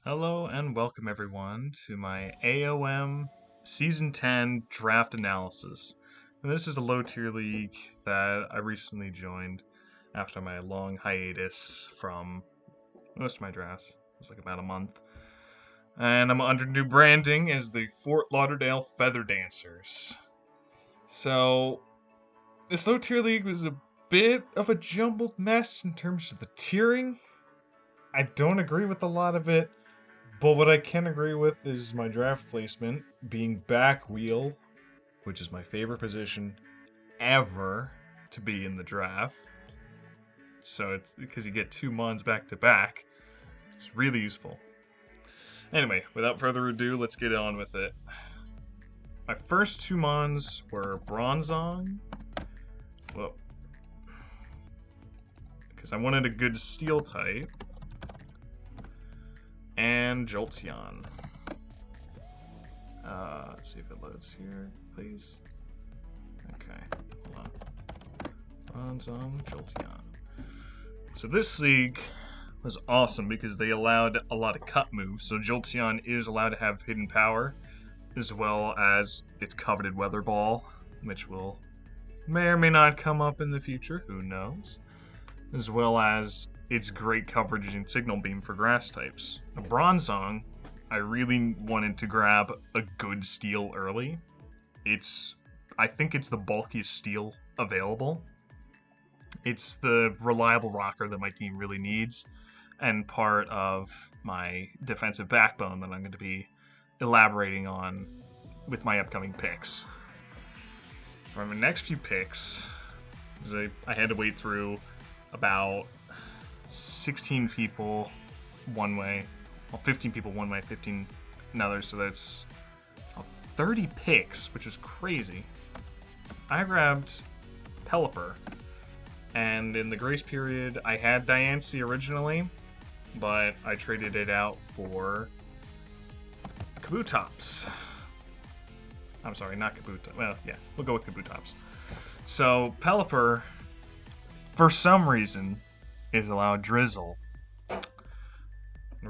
Hello and welcome everyone to my AOM Season 10 draft analysis. And this is a low tier league that I recently joined after my long hiatus from most of my drafts. It was like about a month. And I'm under new branding as the Fort Lauderdale Feather Dancers. So, this low tier league was a bit of a jumbled mess in terms of the tiering. I don't agree with a lot of it. But what I can agree with is my draft placement being back wheel, which is my favorite position ever to be in the draft. So it's because you get 2 mons back to back. It's really useful. Anyway, without further ado, let's get on with it. My first 2 mons were Bronzong. Whoa. Because I wanted a good steel type. And Jolteon. Let's see if it loads here, please. Okay, hold on. Bronzong, Jolteon. So this league was awesome because they allowed a lot of cut moves. So Jolteon is allowed to have hidden power, as well as its coveted Weather Ball, which may or may not come up in the future, who knows. As well as its great coverage in Signal Beam for grass types. A Bronzong, I really wanted to grab a good steel early. I think it's the bulkiest steel available. It's the reliable rocker that my team really needs, and part of my defensive backbone that I'm going to be elaborating on with my upcoming picks. For my next few picks, I had to wait through about 16 people one way, well, 15 people one way, 15 another, so that's 30 picks, which is crazy. I grabbed Pelipper, and in the grace period, I had Diancie originally, but I traded it out for Kabutops. I'm sorry, not Kabutops. Well, yeah, we'll go with Kabutops. So, Pelipper, for some reason, is allowed Drizzle. And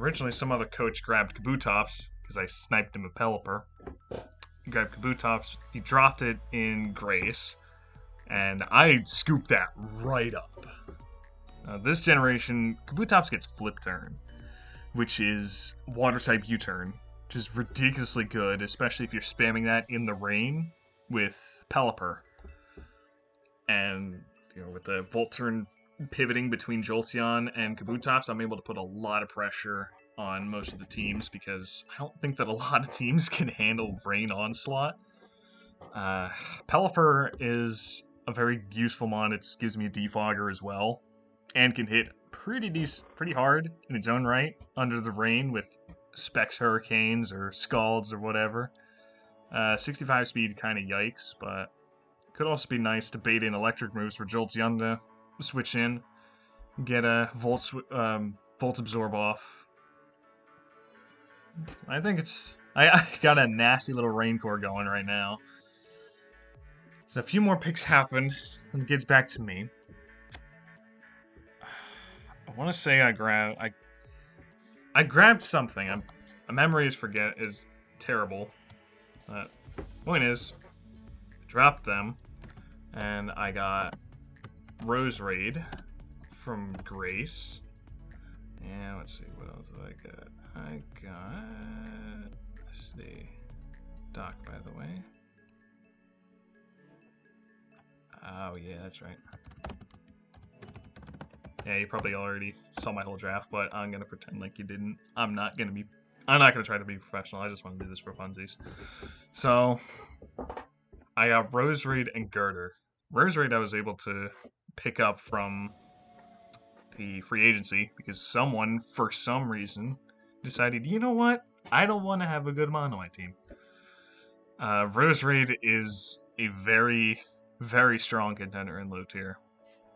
originally, some other coach grabbed Kabutops because I sniped him a Pelipper. He grabbed Kabutops, he dropped it in Grace, and I scooped that right up. This generation, Kabutops gets Flip Turn, which is Water type U-Turn, which is ridiculously good, especially if you're spamming that in the rain with Pelipper. And with the Volt Turn pivoting between Jolteon and Kabutops, I'm able to put a lot of pressure on most of the teams because I don't think that a lot of teams can handle Rain Onslaught. Pelipper is a very useful mon. It gives me a defogger as well, and can hit pretty hard in its own right under the rain with Specs Hurricanes or Scalds or whatever. 65 speed kind of yikes, but could also be nice to bait in electric moves for Jolteon to switch in, get a Volt Absorb off. I think I got a nasty little Rain Core going right now. So a few more picks happen, and it gets back to me. I want to say I grabbed something. My memory is terrible. But point is, I dropped them, and I got Rose Raid from Grace. And let's see, what else did I get? I got... This is the doc, by the way. Oh, yeah, that's right. Yeah, you probably already saw my whole draft, but I'm gonna pretend like you didn't. I'm not gonna try to be professional. I just want to do this for funsies. So, I got Rose Raid and Girder. Rose Raid I was able to pick up from the free agency because someone, for some reason, decided, you know what? I don't want to have a good mon on my team. Rose Raid is a very, very strong contender in low tier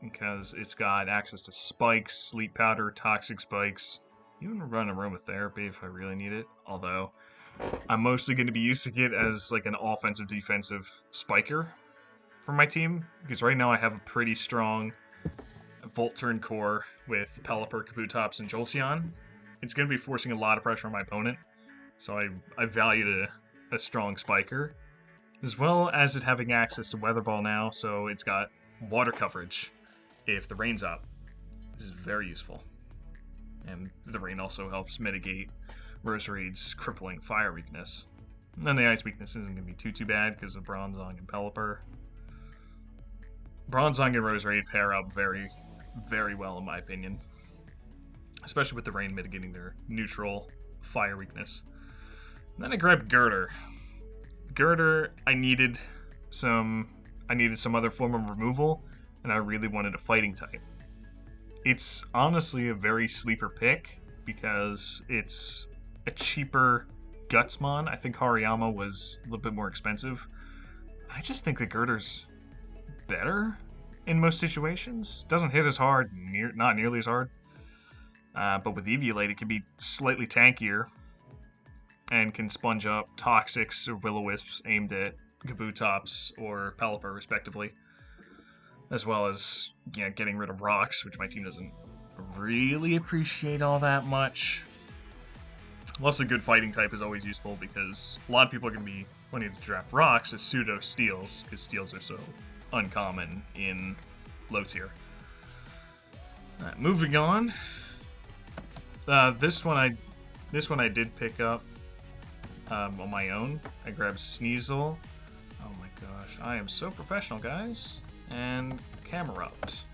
because it's got access to spikes, sleep powder, toxic spikes, even run aromatherapy if I really need it, although I'm mostly going to be using it as like an offensive defensive spiker for my team because right now I have a pretty strong Volt Turn core with Pelipper, Kabutops, and Jolteon. it's going to be forcing a lot of pressure on my opponent. So I valued a strong spiker, as well as it having access to Weather Ball now, so it's got water coverage if the rain's up. This is very useful. And the rain also helps mitigate Roserade's crippling fire weakness. And then the ice weakness isn't going to be too bad because of Bronzong and Pelipper. Bronzong and Roserade pair up very, very well in my opinion. Especially with the rain mitigating their neutral fire weakness. And then I grabbed Girder. Girder, I needed some other form of removal, and I really wanted a fighting type. It's honestly a very sleeper pick because it's a cheaper Gutsmon. I think Hariyama was a little bit more expensive. I just think that Girder's better in most situations. Doesn't hit as hard, not nearly as hard. But with Eviolite, it can be slightly tankier and can sponge up Toxics or Will-O-Wisps aimed at Kabutops or Pelipper, respectively. As well as, getting rid of rocks, which my team doesn't really appreciate all that much. Plus, a good fighting type is always useful because a lot of people are going to be wanting to draft rocks as pseudo steals because steals are so uncommon in low tier. Moving on. This one I did pick up on my own. I grabbed Sneasel. Oh my gosh, I am so professional, guys. And Camerupt.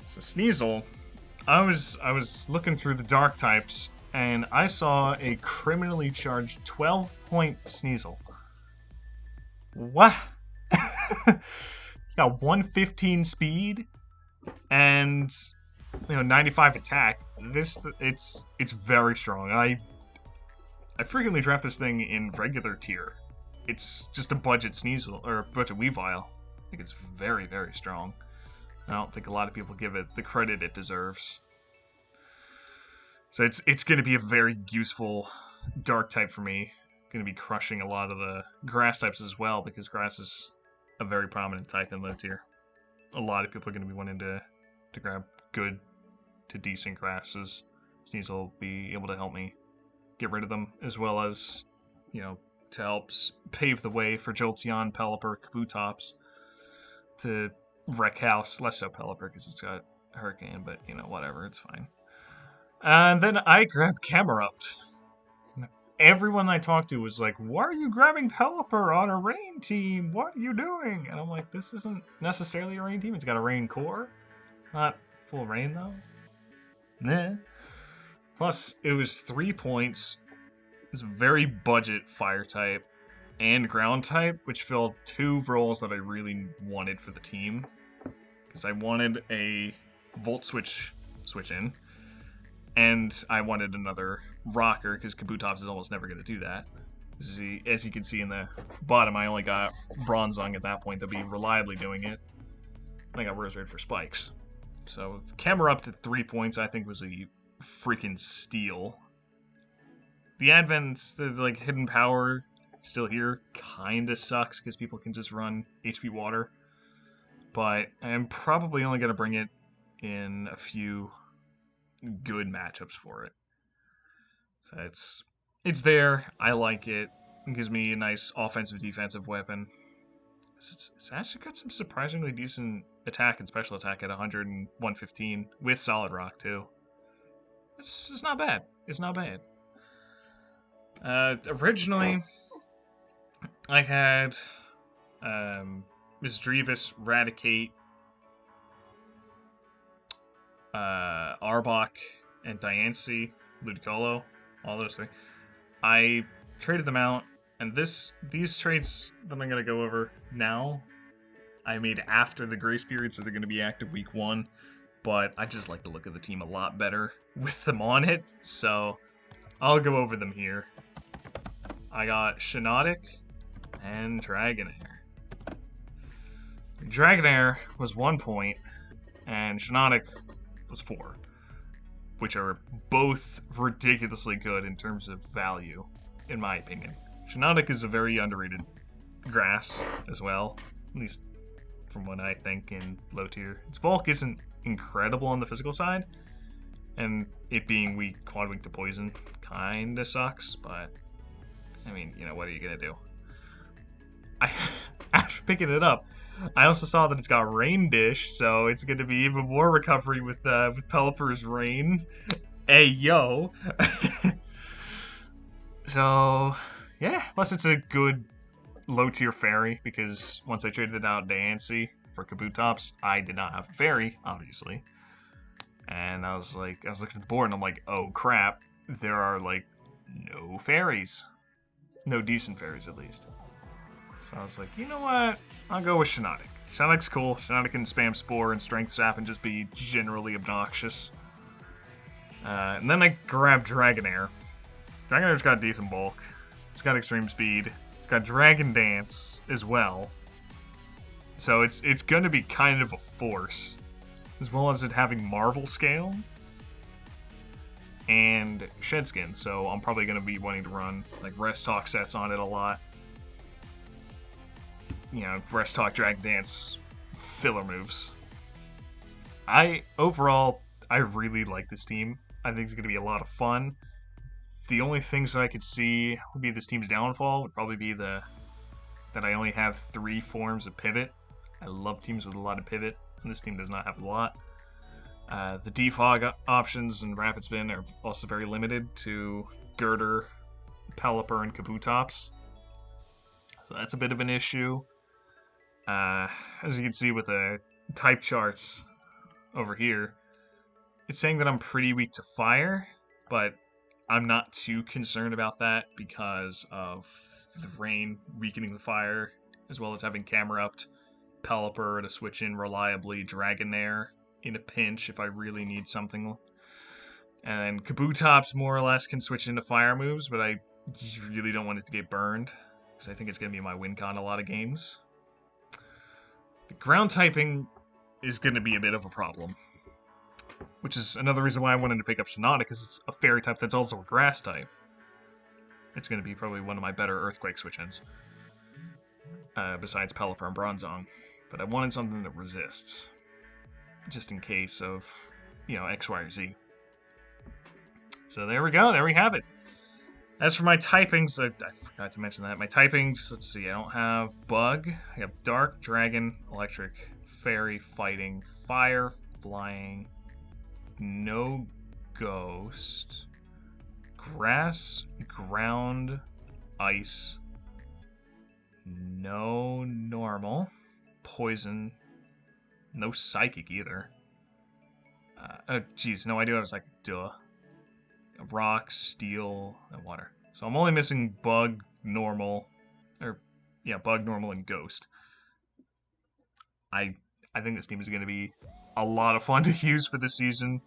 So Sneasel, I was looking through the dark types, and I saw a criminally charged 12-point Sneasel. What? Got 115 speed and 95 attack. It's very strong. I frequently draft this thing in regular tier. It's just a budget Sneasel or budget Weavile. I think it's very, very strong. I don't think a lot of people give it the credit it deserves. So it's going to be a very useful dark type for me. Going to be crushing a lot of the grass types as well because grass is a very prominent type in low tier. A lot of people are going to be wanting to grab good to decent grasses. Sneasel will be able to help me get rid of them, as well as, to help pave the way for Jolteon, Pelipper, Kabutops to wreck house. Less so Pelipper because it's got Hurricane, but whatever, it's fine. And then I grabbed Camerupt. Everyone I talked to was like, "Why are you grabbing Pelipper on a rain team? What are you doing?" And I'm like, "This isn't necessarily a rain team. It's got a rain core, not full rain though." Nah. Plus, it was 3 points. It's a very budget fire type and ground type, which filled 2 roles that I really wanted for the team. Because I wanted a Volt switch in, and I wanted another rocker, because Kabutops is almost never going to do that. As you can see in the bottom, I only got Bronzong at that point to be reliably doing it. And I got Roserade for spikes. So, Camerupt at 3 points, I think, was a freaking steal. The advent, the hidden power still here kinda sucks because people can just run HP water. But I'm probably only gonna bring it in a few good matchups for it. So it's there. I like it. It gives me a nice offensive defensive weapon. It's actually got some surprisingly decent attack and special attack at 100 and 115 with Solid Rock too. It's not bad. It's not bad. Originally, I had Miss Drevis, Raticate, Arbok, and Diancie, Ludicolo, all those things. I traded them out, and these trades that I'm going to go over now, I made after the grace period, so they're going to be active week 1, but I just like the look of the team a lot better with them on it, so I'll go over them here. I got Shiinotic and Dragonair. Dragonair was 1 point, and Shiinotic was 4, which are both ridiculously good in terms of value, in my opinion. Shiinotic is a very underrated grass as well, at least from what I think in low tier. Its bulk isn't incredible on the physical side, And it being weak, quad weak to poison, kinda sucks, but I mean, you know, what are you gonna do? After picking it up, I also saw that it's got Rain Dish, so it's gonna be even more recovery with Pelipper's Rain. Hey yo! So, yeah, plus it's a good low tier fairy, because once I traded it out to Ansi for Kabutops, I did not have a fairy, obviously. And I was looking at the board and I'm like, oh crap, there are like no fairies. No decent fairies at least. So I was like, you know what? I'll go with Shiinotic. Shiinotic's cool. Shiinotic can spam Spore and Strength Sap and just be generally obnoxious. And then I grabbed Dragonair. Dragonair's got decent bulk. It's got extreme speed. It's got Dragon Dance as well. So it's gonna be kind of a force. As well as it having Marvel Scale and Shed Skin, so I'm probably going to be wanting to run like Rest Talk sets on it a lot. You know, Rest Talk, Dragon Dance, filler moves. Overall, I really like this team. I think it's going to be a lot of fun. The only things that I could see would be this team's downfall would probably be that I only have 3 forms of pivot. I love teams with a lot of pivot. This team does not have a lot. The defog options and Rapid Spin are also very limited to Girder, Pelipper, and Kabutops. So that's a bit of an issue. As you can see with the type charts over here, it's saying that I'm pretty weak to fire, but I'm not too concerned about that because of the rain weakening the fire, as well as having Camera upped Pelipper to switch in reliably, Dragonair in a pinch if I really need something. And Kabutops more or less can switch into fire moves, but I really don't want it to get burned, because I think it's going to be my win con a lot of games. The ground typing is going to be a bit of a problem, which is another reason why I wanted to pick up Shiinotic, because it's a fairy type that's also a grass type. It's going to be probably one of my better Earthquake switch-ins, besides Pelipper and Bronzong. But I wanted something that resists, just in case of, you know, X, Y, or Z. So there we go, there we have it. As for my typings, I forgot to mention that. My typings, let's see, I don't have Bug. I have Dark, Dragon, Electric, Fairy, Fighting, Fire, Flying, no Ghost, Grass, Ground, Ice, no Normal, Poison, no Psychic either. Geez, no, I do have a Psychic, duh. Rock, Steel, and Water. So I'm only missing Bug, Normal, Bug, Normal, and Ghost. I think this team is going to be a lot of fun to use for this season.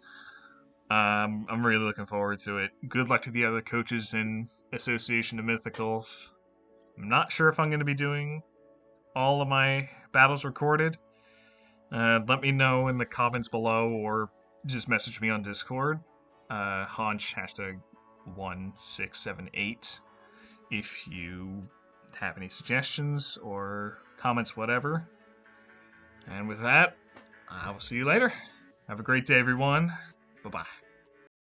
I'm really looking forward to it. Good luck to the other coaches in Association of Mythicals. I'm not sure if I'm going to be doing all of my battles recorded. Let me know in the comments below, or just message me on Discord. Haunch #1678 if you have any suggestions or comments, whatever. And with that, I will see you later. Have a great day, everyone. Bye-bye.